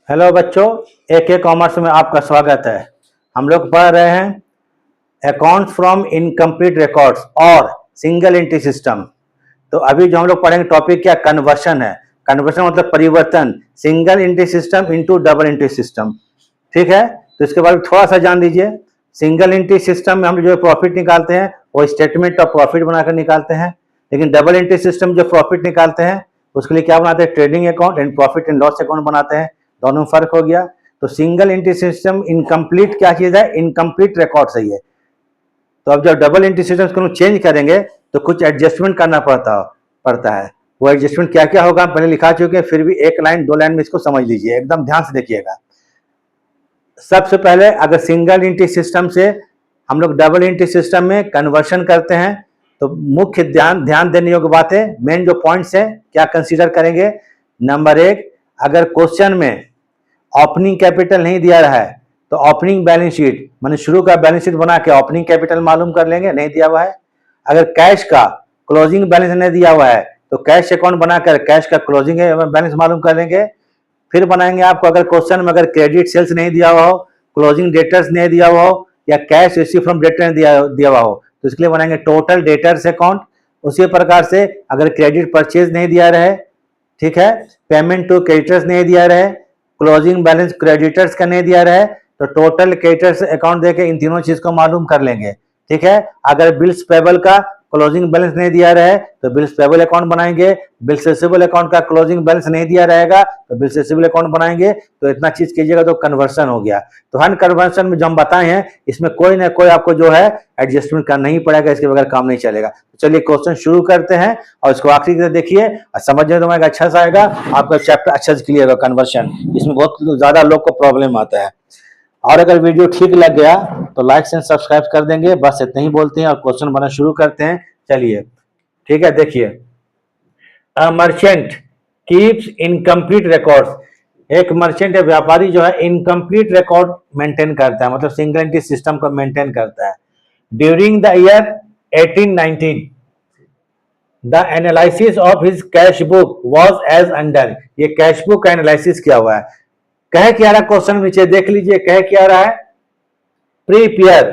Hello बच्चों, AK commerce में आपका स्वागत है। हम लोग पढ़ रहे हैं अकाउंट्स फ्रॉम इनकम्प्लीट रिकॉर्ड्स और सिंगल एंट्री सिस्टम। तो अभी जो हम लोग पढ़ेंगे टॉपिक क्या कन्वर्शन है। कन्वर्शन मतलब परिवर्तन, single entry system into double entry system. ठीक है, तो इसके बारे में थोड़ा सा जान लीजिए। सिंगल एंट्री सिस्टम में हम जो प्रॉफिट निकालते हैं वो स्टेटमेंट ऑफ प्रॉफिट बनाकर निकालते हैं, लेकिन डबल एंट्री सिस्टम जो प्रॉफिट निकालते हैं उसके लिए क्या बनाते हैं, trading account and profit and loss account बनाते हैं। दोनों में फर्क हो गया। तो सिंगल एंट्री सिस्टम इनकम्प्लीट क्या चीज है, इनकम्प्लीट रिकॉर्ड सही है। तो अब जब डबल एंट्री सिस्टम को चेंज करेंगे तो कुछ एडजस्टमेंट करना पड़ता है। वो एडजस्टमेंट क्या क्या होगा हम पहले लिखा चुके हैं, फिर भी एक लाइन दो लाइन में इसको समझ लीजिए, एकदम ध्यान से देखिएगा। सबसे पहले अगर सिंगल एंट्री सिस्टम से हम लोग डबल एंट्री सिस्टम में कन्वर्शन करते हैं तो मुख्य ध्यान देने योग्य बातें, मेन जो पॉइंट्स हैं क्या कंसीडर करेंगे। नंबर एक, अगर क्वेश्चन में ओपनिंग कैपिटल नहीं दिया रहा है तो ओपनिंग बैलेंस शीट माने शुरू का बैलेंस शीट बना के ओपनिंग कैपिटल मालूम कर लेंगे, नहीं दिया हुआ है। अगर कैश का क्लोजिंग बैलेंस नहीं दिया हुआ है तो कैश अकाउंट बनाकर कैश का क्लोजिंग बैलेंस मालूम कर लेंगे। फिर बनाएंगे आपको अगर क्वेश्चन में अगर क्रेडिट सेल्स नहीं दिया हुआ हो, क्लोजिंग डेटर्स नहीं दिया हुआ हो या कैश रिसीव फ्रॉम डेटर नहीं दिया हुआ हो तो इसके लिए बनाएंगे टोटल डेटर्स अकाउंट। उसी प्रकार से अगर क्रेडिट परचेज नहीं दिया रहे, ठीक है, पेमेंट टू क्रेडिटर्स नहीं दिया रहे, क्लोजिंग बैलेंस क्रेडिटर्स का नहीं दिया रहे तो टोटल क्रेडिटर्स अकाउंट देके इन तीनों चीज को मालूम कर लेंगे। ठीक है, अगर बिल्स पेबल का क्लोजिंग बैलेंस नहीं दिया रहे तो बिल्स पेबल अकाउंट बनाएंगे, बिल्स रिसीवेबल अकाउंट का क्लोजिंग बैलेंस नहीं दिया रहेगा तो बिल्स रिसीवेबल अकाउंट बनाएंगे। तो इतना चीज कीजिएगा तो कन्वर्शन हो गया। तो हर कन्वर्शन में जो हम बताए हैं इसमें कोई ना कोई आपको जो है एडजस्टमेंट करना ही पड़ेगा, इसके बगैर काम नहीं चलेगा। तो चलिए क्वेश्चन शुरू करते हैं और इसको आखिरी तक देखिए और समझने तो अच्छा सा आएगा, आपका चैप्टर अच्छा से क्लियर होगा। कन्वर्शन इसमें बहुत ज्यादा लोग को प्रॉब्लम आता है। और अगर वीडियो ठीक लग गया तो लाइक एंड सब्सक्राइब कर देंगे। बस इतना ही बोलते हैं और क्वेश्चन बनाना शुरू करते हैं। चलिए ठीक है, देखिए a merchant keeps incomplete records. एक मर्चेंट या व्यापारी जो है इनकम्प्लीट रिकॉर्ड मेंटेन करता है, मतलब सिंगल एंट्री सिस्टम को मेंटेन करता है। During the year 1819 the analysis of his cash book was as under. ये कैश बुक का एनालिसिस किया हुआ है। कह क्या रहा क्वेश्चन नीचे देख लीजिए, कह क्या रहा है, prepare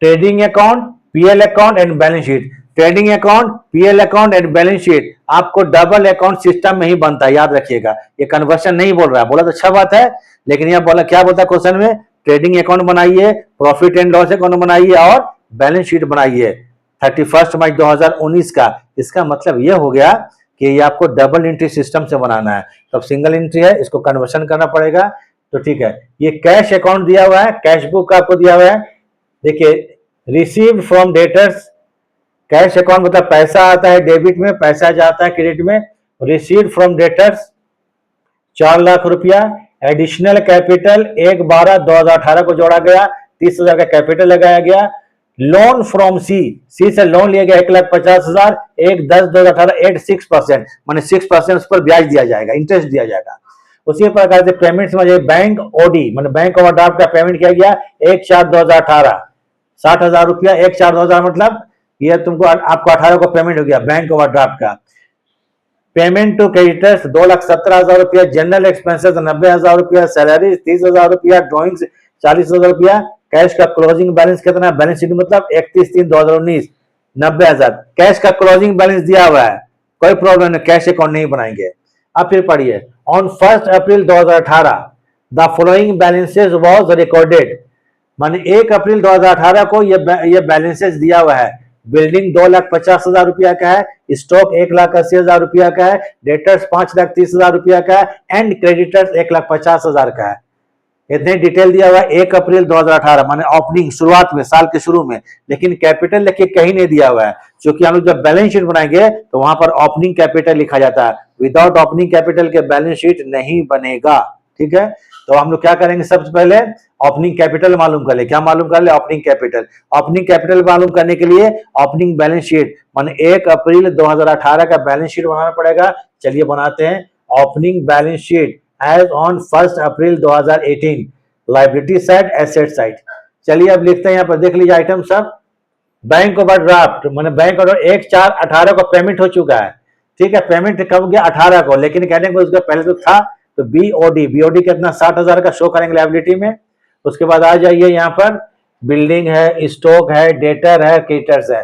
trading account, PL account and balance sheet. Trading account, PL account and balance sheet आपको डबल अकाउंट सिस्टम में ही बनता है, याद रखिएगा। ये कन्वर्शन नहीं बोल रहा है, बोला तो अच्छा बात है, लेकिन यह बोला क्या बोलता है क्वेश्चन में, ट्रेडिंग अकाउंट बनाइए, प्रॉफिट एंड लॉस अकाउंट बनाइए और बैलेंस शीट बनाइए 31 मार्च 2019 का। इसका मतलब यह हो गया कि ये आपको डबल एंट्री सिस्टम से बनाना है। तो सिंगल एंट्री है, इसको कन्वर्शन करना पड़ेगा। तो ठीक है, ये कैश अकाउंट दिया हुआ है, कैश बुक आपको दिया हुआ है। देखिए received from debtors, cash account मतलब पैसा आता है डेबिट में, पैसा जाता है क्रेडिट में। रिसीव्ड फ्रॉम डेटर्स 4 लाख रुपया। एडिशनल कैपिटल 1/12/2018 को जोड़ा गया, 30,000 का कैपिटल लगाया गया। लोन फ्रॉम सी से लोन लिया गया 1,50,000, 1/10/2018 एट 6%, माने 6% उस पर ब्याज दिया जाएगा, इंटरेस्ट दिया जाएगा। उसी प्रकार से पेमेंट समझिए, बैंक ओडी मतलब बैंक ओवरड्राफ्ट का पेमेंट किया गया 1/4/2018 60,000 रुपया। 1/4/2018 मतलब ये तुमको आपको 18 को पेमेंट हो गया बैंक ओवरड्राफ्ट का। पेमेंट टू क्रेडिटर्स 2,17,000 रुपया। जनरल एक्सपेंसेस 90,000 रुपया। सैलरी 30,000 रुपया। ड्रॉइंग्स 40,000 रुपया। कैश का क्लोजिंग बैलेंस कितना, बैलेंस शीट मतलब 31/3/2019 90,000। कैश का क्लोजिंग बैलेंस दिया हुआ है, कोई प्रॉब्लम नहीं, कैश अकाउंट नहीं बनाएंगे। अब फिर पढ़िए, on 1 April 2018 the following balances was recorded. माने 1 अप्रैल 2018 को ये बैलेंसेज दिया हुआ है। बिल्डिंग 2,50,000 रुपया का है, स्टॉक 1,80,000 रुपया का है, डेटर्स 5,30,000 रुपया का है एंड क्रेडिटर्स 1,50,000 का है। इतने डिटेल दिया हुआ है 1 अप्रैल 2018 माने ओपनिंग शुरुआत में, साल के शुरू में, लेकिन कैपिटल लिख के कहीं नहीं दिया हुआ है। क्योंकि हम लोग जब बैलेंस शीट बनाएंगे तो वहां पर ओपनिंग कैपिटल लिखा जाता है, विदाउट ओपनिंग कैपिटल के बैलेंस शीट नहीं बनेगा। ठीक है, तो हम लोग क्या करेंगे, सबसे पहले ओपनिंग कैपिटल मालूम कर ले। क्या मालूम कर ले, ओपनिंग कैपिटल। ओपनिंग कैपिटल मालूम करने के लिए ओपनिंग बैलेंस शीट माने 1 अप्रैल 2018 का बैलेंस शीट बनाना पड़ेगा। चलिए बनाते हैं, opening balance sheet as on 1 April 2018, liability side, asset side. चलिए अब लिखते हैं, यहाँ पर देख लीजिए आइटम सब। बैंक ओवरड्राफ्ट माने बैंक ओवर 1/4/18 को पेमेंट हो चुका है। ठीक है, पेमेंट कब गया, 18 को, लेकिन कहने को उसका पहले तो था तो बीओडी, बीओडी कितना 60,000 का शो करेंगे लायबिलिटी में। उसके बाद आ जाइए यहाँ पर बिल्डिंग है, स्टॉक है, डेटर है, क्रेडिटर्स है।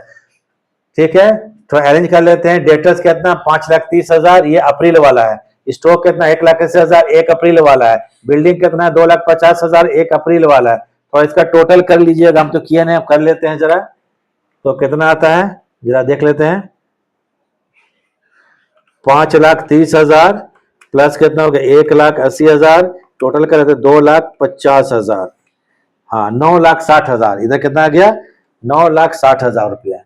ठीक है, तो अरेंज कर लेते हैं। डेटर्स कितना 5,30,000, ये अप्रैल वाला है। स्टॉक कितना 1,80,000, 1 अप्रैल वाला है। बिल्डिंग कितना 2,50,000, 1 अप्रैल वाला है। तो इसका टोटल कर लीजिएगा, हम तो किए नहीं, अब कर लेते हैं जरा। तो कितना आता है जरा देख लेते हैं। 5,30,000 प्लस कितना हो गया 1,80,000, टोटल कर लेते 2,50,000। हाँ 9,60,000, इधर कितना आ गया 9,60,000 रुपया।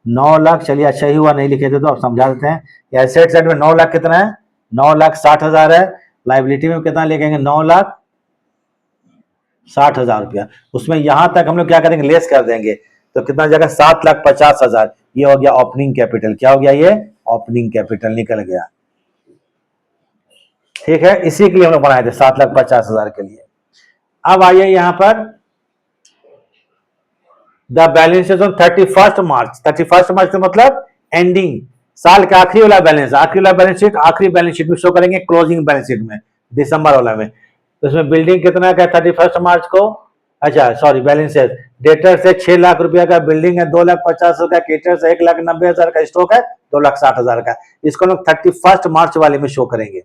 9 लाख, चलिए अच्छा ही हुआ नहीं लिखे थे तो अब समझा देते हैं। एसेट साइड में 9 लाख कितना है 9,60,000 है। लाइबिलिटी में कितना लिखेंगे 9,60,000 रुपया। उसमें यहां तक हम लोग क्या करेंगे लेस कर देंगे, तो कितना जाएगा 7,50,000। ये हो गया ओपनिंग कैपिटल। क्या हो गया ये ओपनिंग कैपिटल निकल गया। ठीक है, इसी के लिए हम लोग बनाए थे 7,50,000 के लिए। अब आइए यहां पर द बैलेंस ऑन 31 मार्च। 31 मार्च से मतलब एंडिंग, साल का आखिरी वाला बैलेंस, आखिरी वाला बैलेंस शीट आखिरी बैलेंस शीट में शो करेंगे क्लोजिंग बैलेंस शीट में दिसंबर वाला में। तो इसमें बिल्डिंग कितना का 31 मार्च को, अच्छा सॉरी बैलेंस है। डेटर से 6 लाख रुपया का बिल्डिंग है, 2,50,000 का, क्रेडिटर से 1,90,000 का, स्टॉक है 2,60,000 का। इसको लोग 31 मार्च वाले में शो करेंगे।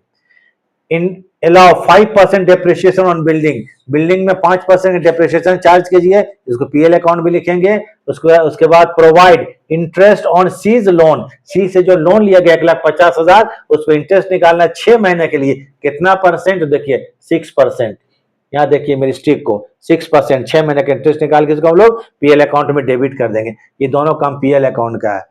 इन allow 5% depreciation on building, building में 5% डेप्रिसिएशन चार्ज कीजिए, इसको पीएल अकाउंट भी लिखेंगे। उसके बाद provide interest on C's loan, C से जो लोन लिया गया 1,50,000 उस पर इंटरेस्ट निकालना 6 महीने के लिए। कितना परसेंट देखिए 6%। यहाँ देखिए मेरी स्टिक को 6%, 6 महीने का इंटरेस्ट निकाल के इसको हम लोग पीएल अकाउंट में डेबिट कर देंगे। ये दोनों काम पीएल अकाउंट का है।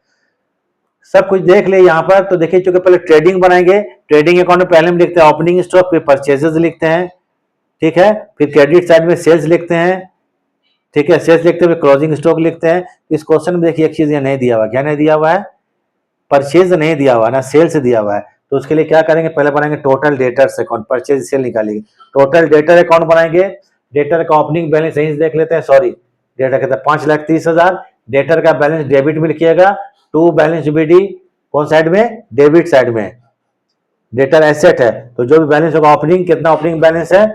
सब कुछ देख ले यहाँ पर। तो देखिए चूंकि पहले ट्रेडिंग बनाएंगे, ट्रेडिंग अकाउंट में पहले हम लिखते हैं ओपनिंग स्टॉक, फिर परचेजेस लिखते हैं। ठीक है, फिर क्रेडिट साइड में सेल्स लिखते हैं। ठीक है, सेल्स लिखते हुए क्लोजिंग स्टॉक लिखते हैं। इस क्वेश्चन में देखिए एक चीज ये नहीं दिया हुआ, क्या नहीं दिया हुआ है, परचेज नहीं दिया हुआ ना सेल्स दिया हुआ है। तो उसके लिए क्या करेंगे, पहले बनाएंगे total debtors account, purchase sale निकालेंगे, टोटल डेटर अकाउंट बनाएंगे। डेटर का ओपनिंग बैलेंस यहीं से देख लेते हैं, सॉरी डेटर कहता है 5,30,000। डेटर का बैलेंस डेबिट में लिखिएगा, टू बैलेंस बीडी कौन साइड में डेबिट साइड में। डेटर एसेट है तो जो भी बैलेंस होगा ओपनिंग, कितना ओपनिंग बैलेंस है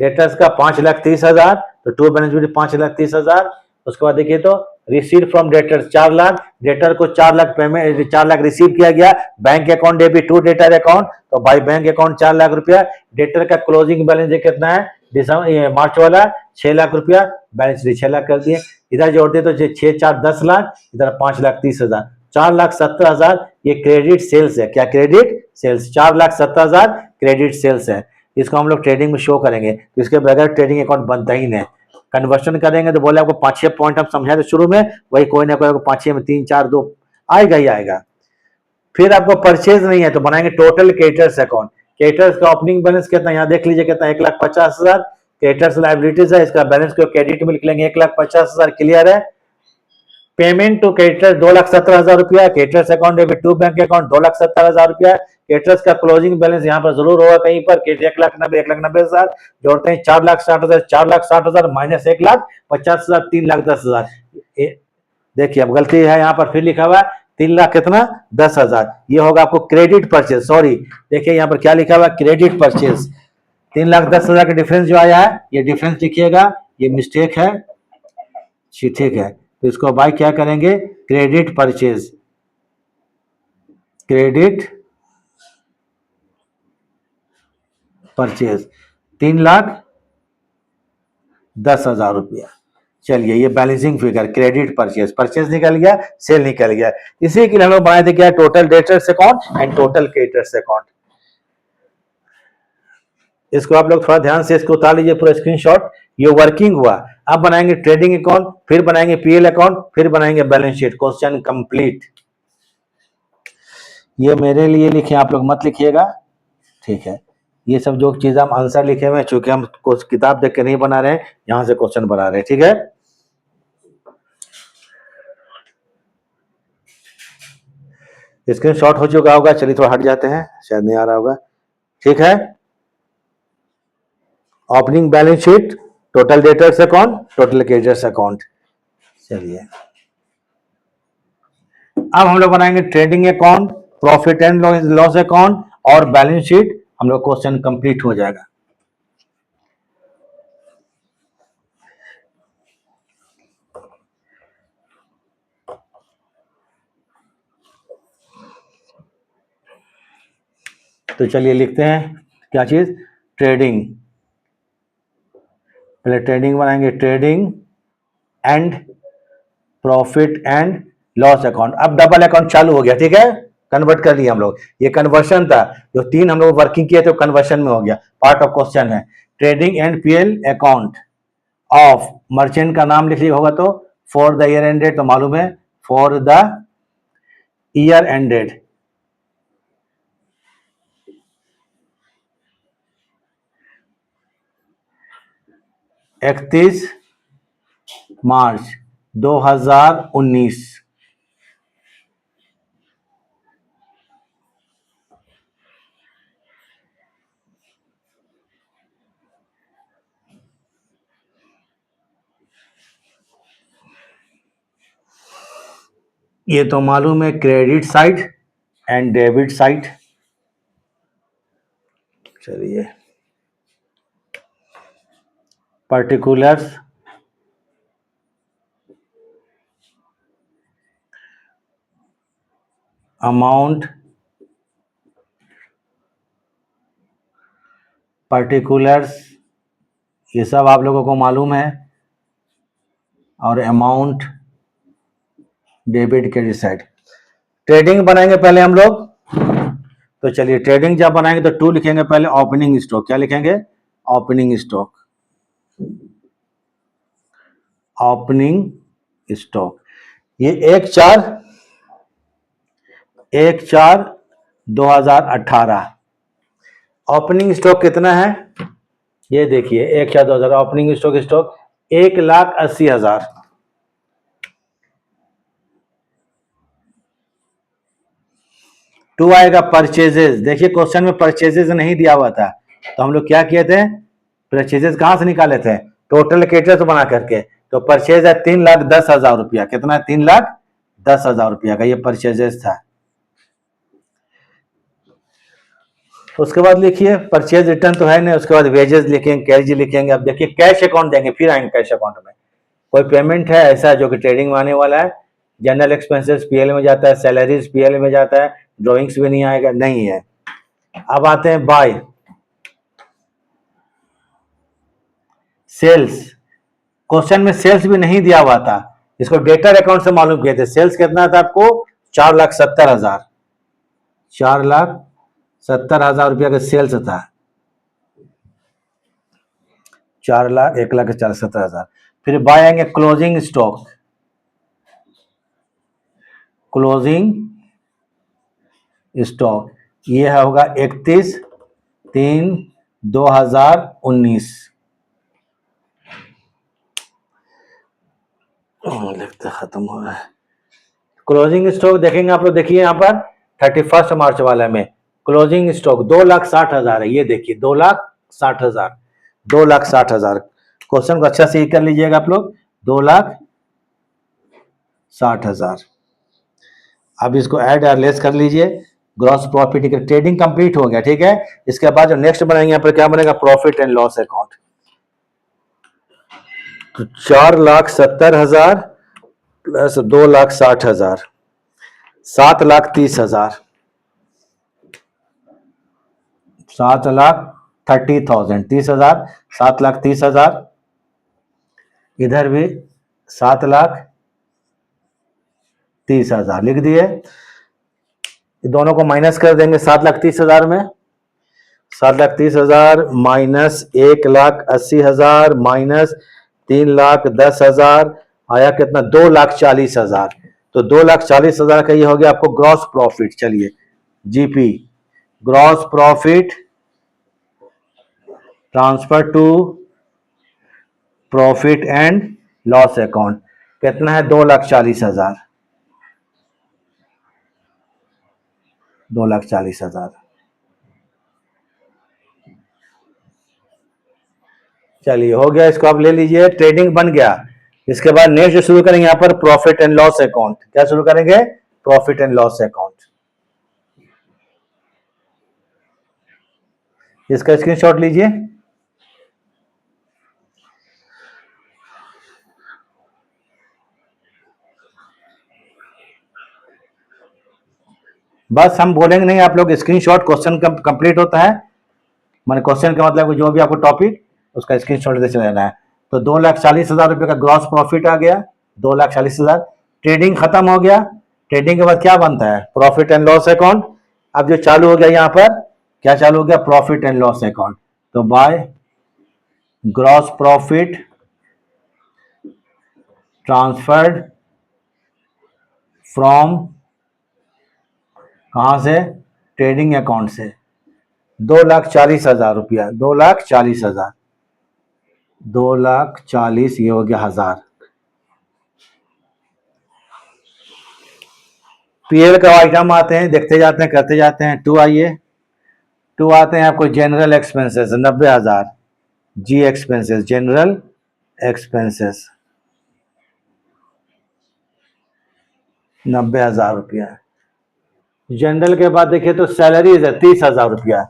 डेटर्स का 5,30,000, तो टू बैलेंस बीडी 5,30,000। उसके बाद देखिए तो receive from debtors 4 lakh, debtor को 4 लाख पेमेंट 4 लाख रिसीव किया गया। Bank account debit to debtor account, तो बाई बैंक अकाउंट 4 लाख रुपया। डेटर का क्लोजिंग बैलेंस कितना है दिसंबर मार्च वाला 6 लाख रुपया, बैलेंस 6 लाख कर दिए। इधर जोड़ते तो 6 4 10 लाख, इधर 5,30,000, 4,70,000 ये क्रेडिट सेल्स है। क्या क्रेडिट सेल्स, 4,70,000 क्रेडिट सेल्स है। इसको हम लोग ट्रेडिंग में शो करेंगे, तो इसके बगैर ट्रेडिंग अकाउंट बनता ही नहीं। कन्वर्शन करेंगे तो बोले आपको 5-6 पॉइंट हम समझाए थे शुरू में, वही कोई ना कोई 5-6 में 3 4 2 आएगा ही आएगा। फिर आपको परचेज नहीं है तो बनाएंगे टोटल क्रेडिटर्स अकाउंट। क्रेडिटर्स का ओपनिंग बैलेंस कितना यहाँ देख लीजिए कितना 1,50,000। क्रेडिटर्स लायबिलिटीज है, इसका बैलेंस को क्रेडिट में लिख लेंगे 1,50,000 क्लियर है। पेमेंट टू क्रेडिटर्स 2,17,000 रुपया, creditors account debit to bank account 2,70,000 रुपया। क्रेडिटर्स का क्लोजिंग बैलेंस यहाँ पर जरूर होगा कहीं पर 1,90,000 जोड़ते हैं 4,60,000, 4,60,000 माइनस 1,50,000, 3,10,000। देखिए अब गलती है यहाँ पर, फिर लिखा हुआ है 3 लाख कितना 10,000, ये होगा आपको क्रेडिट परचेज। सॉरी देखिए यहाँ पर क्या लिखा हुआ है क्रेडिट परचेज। 3,10,000 का डिफरेंस जो आया है ये डिफरेंस लिखिएगा, ये मिस्टेक है। ठीक है, तो इसको बाय क्या करेंगे क्रेडिट परचेज, क्रेडिट परचेज 3,10,000 रुपया। चलिए ये balancing figure credit purchase, purchase निकल गया, सेल निकल गया। इसी के लिए हम लोग बनाए थे क्या total debtors account and total creditors account. इसको आप लोग थोड़ा ध्यान से इसको उतार लीजिए पूरा स्क्रीनशॉट, ये वर्किंग हुआ। अब बनाएंगे ट्रेडिंग अकाउंट, फिर बनाएंगे पीएल अकाउंट, फिर बनाएंगे बैलेंस शीट। Question complete. ये मेरे लिए लिखे, आप लोग मत लिखिएगा, ठीक है। ये सब जो चीज हम आंसर लिखे हुए हैं, चूंकि हम कुछ किताब देख के नहीं बना रहे हैं, यहां से क्वेश्चन बना रहे हैं, ठीक है। स्क्रीनशॉट हो चुका होगा, चलिए थोड़ा हट जाते हैं, शायद नहीं आ रहा होगा, ठीक है। Opening balance sheet, total debtors account, total creditors account. चलिए अब हम लोग बनाएंगे trading account, profit and loss account और बैलेंस शीट हम लोग क्वेश्चन कंप्लीट हो जाएगा। तो चलिए लिखते हैं क्या चीज, ट्रेडिंग। पहले ट्रेडिंग बनाएंगे, trading and profit and loss account. अब डबल अकाउंट चालू हो गया, ठीक है, कन्वर्ट कर लिया हम लोग। ये कन्वर्शन था, जो 3 हम लोग वर्किंग किए थे कन्वर्शन में हो गया, पार्ट ऑफ क्वेश्चन है। Trading and PL account of, merchant का नाम लिख लिया होगा तो फॉर द ईयर एंडेड, तो मालूम है फॉर द ईयर एंडेड। इकतीस मार्च 2019। ये तो मालूम है, credit side and debit side. चलिए, पर्टिकुलर्स अमाउंट, पर्टिकुलर्स ये सब आप लोगों को मालूम है, और amount debit credit side. Trading बनाएंगे पहले हम लोग, तो चलिए ट्रेडिंग जब बनाएंगे तो 2 लिखेंगे पहले, ओपनिंग स्टॉक। क्या लिखेंगे, ओपनिंग स्टॉक, ओपनिंग स्टॉक। ये 1/4/2018। ओपनिंग स्टॉक कितना है, ये देखिए 1/4/2000 ओपनिंग स्टॉक 1,80,000। टू आएगा परचेजेस। देखिए क्वेश्चन में परचेजेस नहीं दिया हुआ था, तो हम लोग क्या किए थे, परचेजेस कहां से निकाले थे, टोटल कैटर्स बना करके। तो परचेज है 3,10,000 रुपया। कितना है, 3,10,000 रुपया का ये परचेजेस था। उसके बाद लिखिए परचेज रिटर्न तो है नहीं, उसके बाद वेजेस लिखेंगे, कैश लिखेंगे। अब देखिए कैश अकाउंट देंगे, फिर आएंगे कैश अकाउंट में। कोई पेमेंट है ऐसा जो कि ट्रेडिंग में आने वाला है, जनरल एक्सपेंसेस पीएल में जाता है, सैलरीज पीएल में जाता है, ड्रॉइंग्स भी नहीं आएगा, नहीं है। अब आते हैं बाय, सेल्स। क्वेश्चन में सेल्स भी नहीं दिया हुआ था, इसको डेटर अकाउंट से मालूम किए थे। सेल्स कितना था आपको, 4,70,000, 4,70,000 रुपया का सेल्स था। 1,70,000। फिर बाय आएंगे क्लोजिंग स्टॉक, क्लोजिंग स्टॉक ये होगा 31/3/2019। लगता खत्म हो रहा है। क्लोजिंग स्टॉक देखेंगे आप लोग, देखिए यहाँ पर 31 मार्च वाला में क्लोजिंग स्टॉक 2,60,000 है। ये देखिए 2,60,000, 2,60,000। क्वेश्चन को अच्छा से ही कर लीजिएगा आप लोग, 2,60,000। अब इसको ऐड और लेस कर लीजिए, ग्रॉस प्रॉफिट। ट्रेडिंग कंप्लीट हो गया, ठीक है। इसके बाद जो नेक्स्ट बनाएंगे यहाँ पर क्या बनेगा, प्रॉफिट एंड लॉस अकाउंट। तो 4,70,000 प्लस 2,60,000, 7,30,000, 7,30,000, 30,000, 7,30,000। इधर भी 7,30,000 लिख दिए। दोनों को माइनस कर देंगे 7,30,000 में, 7,30,000 माइनस 1,80,000 माइनस 3,10,000 आया कितना, 2,40,000। तो 2,40,000 का ये हो गया आपको ग्रॉस प्रॉफिट। चलिए GP, gross profit transfer to profit and loss account कितना है, 2,40,000, 2,40,000। चलिए हो गया, इसको आप ले लीजिए, ट्रेडिंग बन गया। इसके बाद नेक्स्ट शुरू करेंगे यहाँ पर प्रॉफिट एंड लॉस अकाउंट। क्या शुरू करेंगे, प्रॉफिट एंड लॉस अकाउंट। इसका स्क्रीनशॉट लीजिए। बस हम बोलेंगे नहीं, आप लोग स्क्रीनशॉट, क्वेश्चन कंप्लीट होता है, मैंने क्वेश्चन का मतलब जो भी आपको टॉपिक उसका स्क्रीनशॉट दे लेना है। तो 2,40,000 रुपये का ग्रॉस प्रॉफिट आ गया, 2,40,000। ट्रेडिंग खत्म हो गया। ट्रेडिंग के बाद क्या बनता है? Profit and loss account. अब जो चालू हो गया यहाँ पर, क्या चालू हो गया? Profit and loss account. तो by gross profit transferred from, कहाँ से? ट्रेडिंग अकाउंट से। 2,40,000 रुपया, 2,40,000, 2,40,000 ये हो गया हजार। पीएल का आइटम आते हैं, देखते जाते हैं, करते जाते हैं। टू आइए, टू आते हैं आपको जनरल एक्सपेंसेस 90,000, जी एक्सपेंसेस, जनरल एक्सपेंसेस 90,000 रुपया। जनरल के बाद देखिए तो सैलरीज है 30,000 रुपया।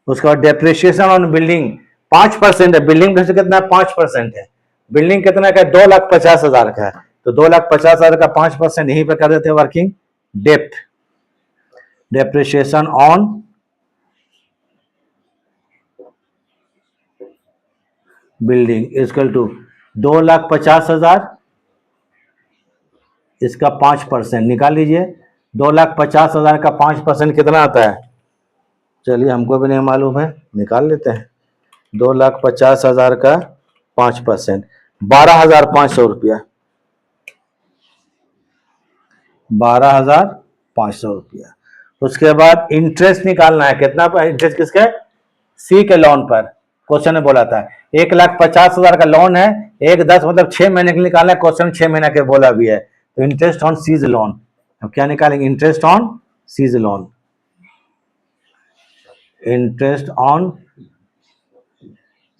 उसके बाद डेप्रिसिएशन ऑन बिल्डिंग 5% है। बिल्डिंग में से कितना है? 5% है। बिल्डिंग कितना का? 2,50,000 का है। तो 2,50,000 का 5% यहीं पे कर देते हैं working depth. Depreciation on building equal to 2,50,000, इसका 5% निकाल लीजिए। 2,50,000 का 5% कितना आता है? चलिए, हमको भी नहीं मालूम है, निकाल लेते हैं। 2,50,000 का 5%, 12,500 रुपया, 12,500 रुपया। उसके बाद इंटरेस्ट निकालना है। कितना पर इंटरेस्ट? किसके? सी के लोन पर। क्वेश्चन में बोला था 1,50,000 का लोन है, 1/10 मतलब 6 महीने के लिए निकालना है। क्वेश्चन 6 महीना के बोला भी है। तो इंटरेस्ट ऑन सीज लोन, अब क्या निकालेंगे? Interest on C's loan, interest on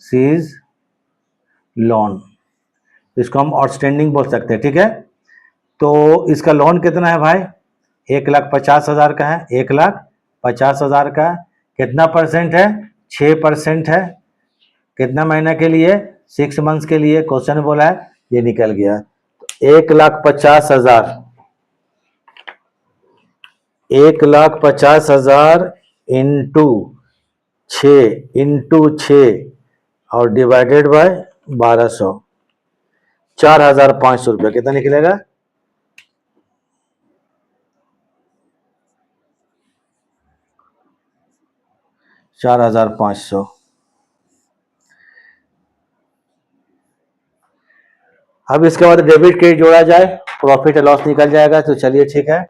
C's loan, इसको हम आउटस्टैंडिंग बोल सकते हैं, ठीक है। तो इसका लोन कितना है भाई? 1,50,000 का है, 1,50,000 का। कितना परसेंट है? 6% है। कितना महीना के लिए? 6 मंथ्स के लिए। क्वेश्चन बोला है, ये निकल गया। 1,50,000, 1,50,000 इंटू 6 और डिवाइडेड बाय 1,200, 4,500 रुपया। कितना निकलेगा? 4,500। अब इसके बाद डेबिट क्रेडिट जोड़ा जाए, प्रॉफिट लॉस निकल जाएगा। तो चलिए ठीक है।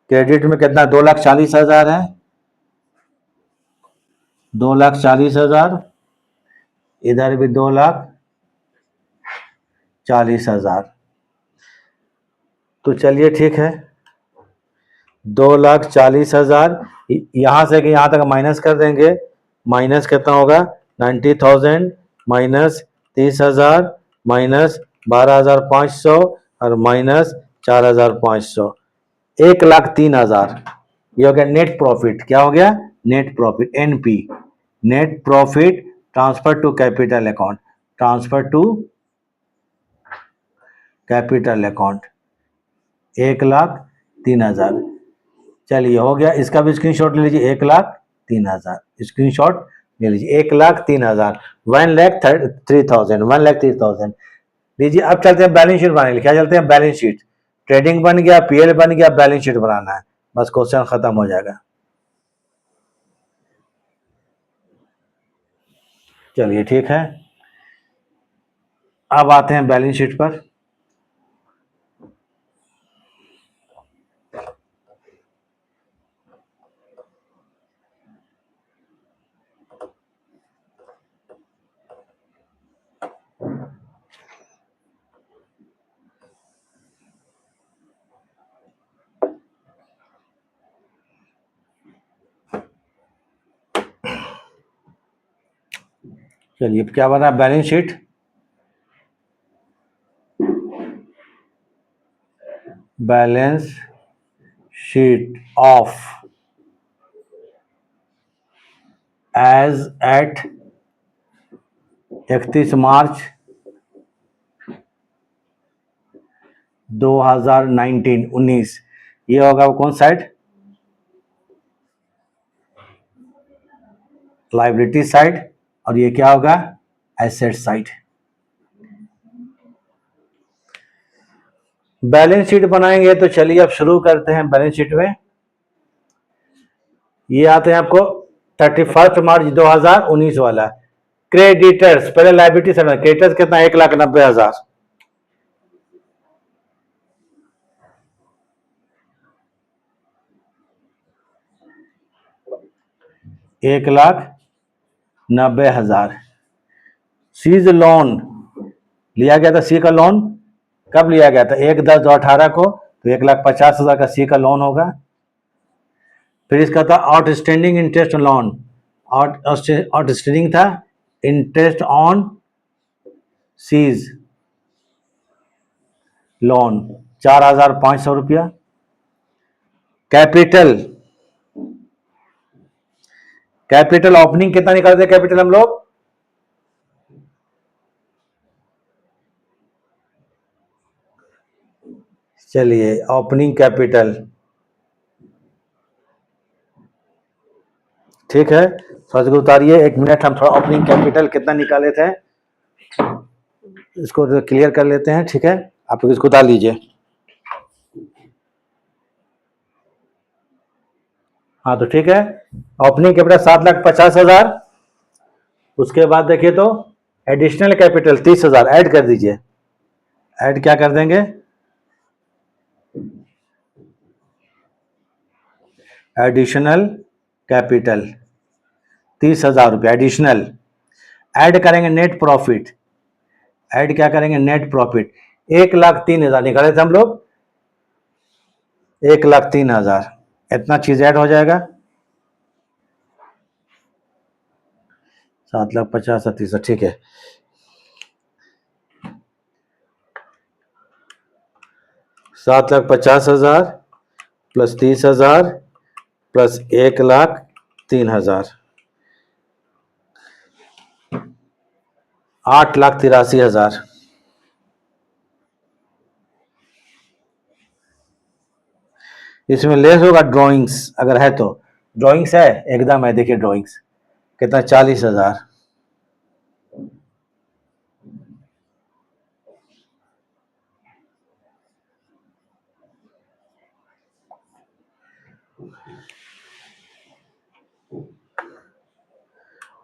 क्रेडिट में कितना? 2,40,000 है, 2,40,000। इधर भी 2,40,000। तो चलिए ठीक है, 2,40,000 यहां से यहां तक माइनस कर देंगे। माइनस कितना होगा? 90,000 माइनस 30,000 माइनस 12,500 और माइनस 4,500, 1,03,000। ये हो गया नेट प्रॉफिट। क्या हो गया? Net profit, NP, net profit transfer to capital account, transfer to capital account 1,03,000। चलिए हो गया। इसका भी स्क्रीनशॉट ले लीजिए, 1,03,000 स्क्रीनशॉट ले लीजिए। 1,03,000, 1,03,000, 1,03,000 लीजिए। अब चलते हैं बैलेंस शीट बनाने। क्या चलते हैं? Balance sheet. ट्रेडिंग बन गया, पीएल बन गया, बैलेंस शीट बनाना है, बस क्वेश्चन खत्म हो जाएगा। चलिए ठीक है, अब आते हैं बैलेंस शीट पर। चलिए, क्या बना? Balance sheet. Balance sheet of as at 31 March 2019। ये होगा वो कौन साइड, लाइबिलिटी साइड, और ये क्या होगा, एसेट साइड। बैलेंस शीट बनाएंगे तो चलिए अब शुरू करते हैं। बैलेंस शीट में ये आते हैं आपको 31 मार्च 2019 वाला। क्रेडिटर्स, पहले लाइबिलिटी साइड में क्रेडिटर्स कितना, 1,90,000। एक लाख 90,000। सीज लोन लिया गया था, सी का लोन कब लिया गया था, 1/10/2018 को, तो 1,50,000 का सी का लोन होगा। फिर इसका था आउटस्टैंडिंग इंटरेस्ट लोन, आउटस्टैंडिंग था इंटरेस्ट ऑन सीज लोन 4,500 रुपया। कैपिटल, कैपिटल ओपनिंग कितना निकालते हैं कैपिटल हम लोग, चलिए ओपनिंग कैपिटल, ठीक है, थोड़ा सा उतारिए 1 मिनट, हम थोड़ा ओपनिंग कैपिटल कितना निकाले थे इसको क्लियर कर लेते हैं, ठीक है, आप लोग इसको उतार लीजिए। हाँ तो ठीक है, ओपनिंग कैपिटल 7,50,000। उसके बाद देखिए तो एडिशनल कैपिटल 30,000 ऐड कर दीजिए। ऐड क्या कर देंगे, एडिशनल कैपिटल 30,000 रुपये एडिशनल। ऐड करेंगे नेट प्रॉफिट, ऐड क्या करेंगे, नेट प्रॉफिट 1,03,000 निकाले थे हम लोग, 1,03,000, इतना चीज ऐड हो जाएगा। 7,50,000 30, ठीक है। 7,50,000 प्लस 30,000 प्लस 1,03,000, 8,83,000। इसमें लेस होगा ड्राइंग्स, अगर है तो ड्राइंग्स है, एकदम है, देखिए ड्राइंग्स कितना, 40,000।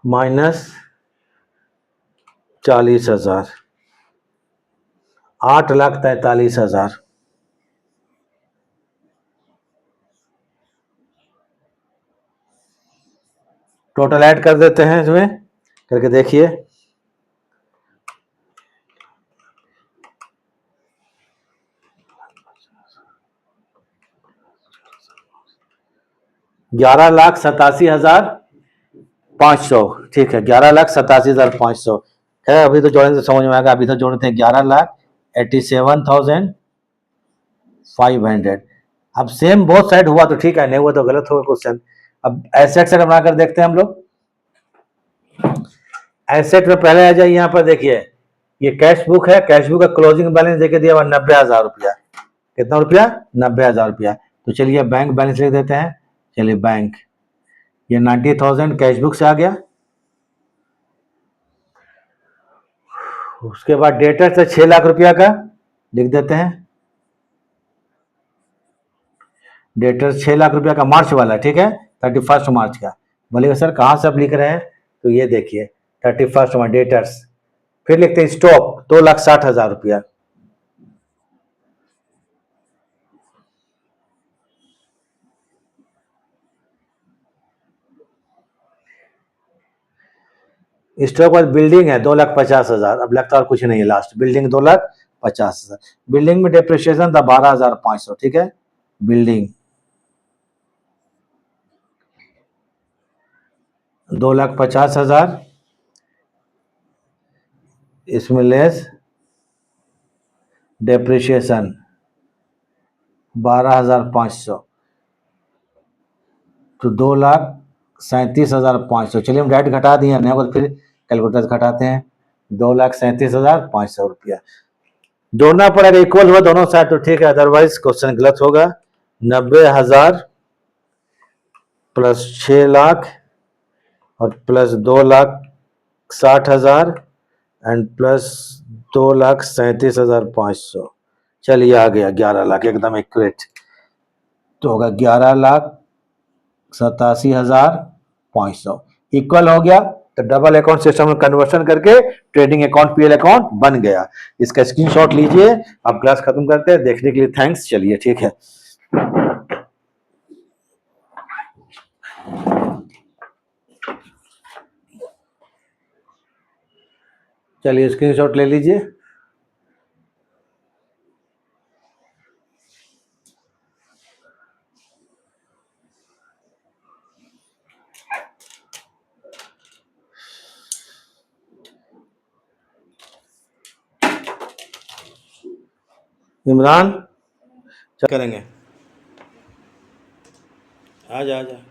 माइनस 40,000, 8,43,000। टोटल ऐड कर देते हैं इसमें, करके देखिए, ₹11,87,500, ठीक है, 11,87,500 है। अभी तो जोड़ने से समझ में आएगा, अभी तो जोड़ते हैं 11,87,500। अब सेम बोथ साइड हुआ तो ठीक है, नहीं हुआ तो गलत होगा क्वेश्चन। अब एसेट साइड बनाकर देखते हैं हम लोग। एसेट में पहले आ जाइए, यहाँ पर देखिए ये कैश बुक है, कैश बुक का क्लोजिंग बैलेंस देके दिया हुआ 90,000 रुपया। कितना रुपया, 90,000 रुपया। तो चलिए बैंक बैलेंस लिख देते हैं। चलिए बैंक, ये 90,000 कैश बुक से आ गया। उसके बाद डेटर से 6 लाख रुपया का लिख देते हैं, डेटर 6 लाख रुपया का मार्च वाला, ठीक है, 31 मार्च का। बोलेगा सर कहाँ से आप लिख रहे हैं, तो ये देखिए 31 मार्च डेटर्स। फिर लिखते हैं स्टॉक 2,60,000 रुपया, स्टॉक बाद बिल्डिंग है 2,50,000, अब लगता है कुछ नहीं है, लास्ट बिल्डिंग 2,50,000। बिल्डिंग में डेप्रिसिएशन था 12,500, ठीक है, बिल्डिंग 2,50,000, इसमें लेस डेप्रिसिएशन 12,500, तो 2,37,500। चलिए हम डायरेक्ट घटा दिए, नहीं तो फिर कैलकुलेटर से घटाते हैं। 2,37,500 रुपया जोड़ना पड़ेगा, इक्वल हुआ दोनों साइड तो ठीक है, अदरवाइज क्वेश्चन गलत होगा। 90,000 प्लस 6 लाख और प्लस 2,60,000 एंड प्लस 2,37,500। चलिए आ गया 11 लाख, एकदम एक्यूरेट। तो होगा 11,87,500 इक्वल हो गया। तो डबल अकाउंट सिस्टम में कन्वर्शन करके ट्रेडिंग अकाउंट पीएल अकाउंट बन गया। इसका स्क्रीनशॉट लीजिए। अब क्लास खत्म करते हैं, देखने के लिए थैंक्स। चलिए ठीक है। चलिए स्क्रीनशॉट ले लीजिए। इमरान क्या करेंगे? आजा आजा।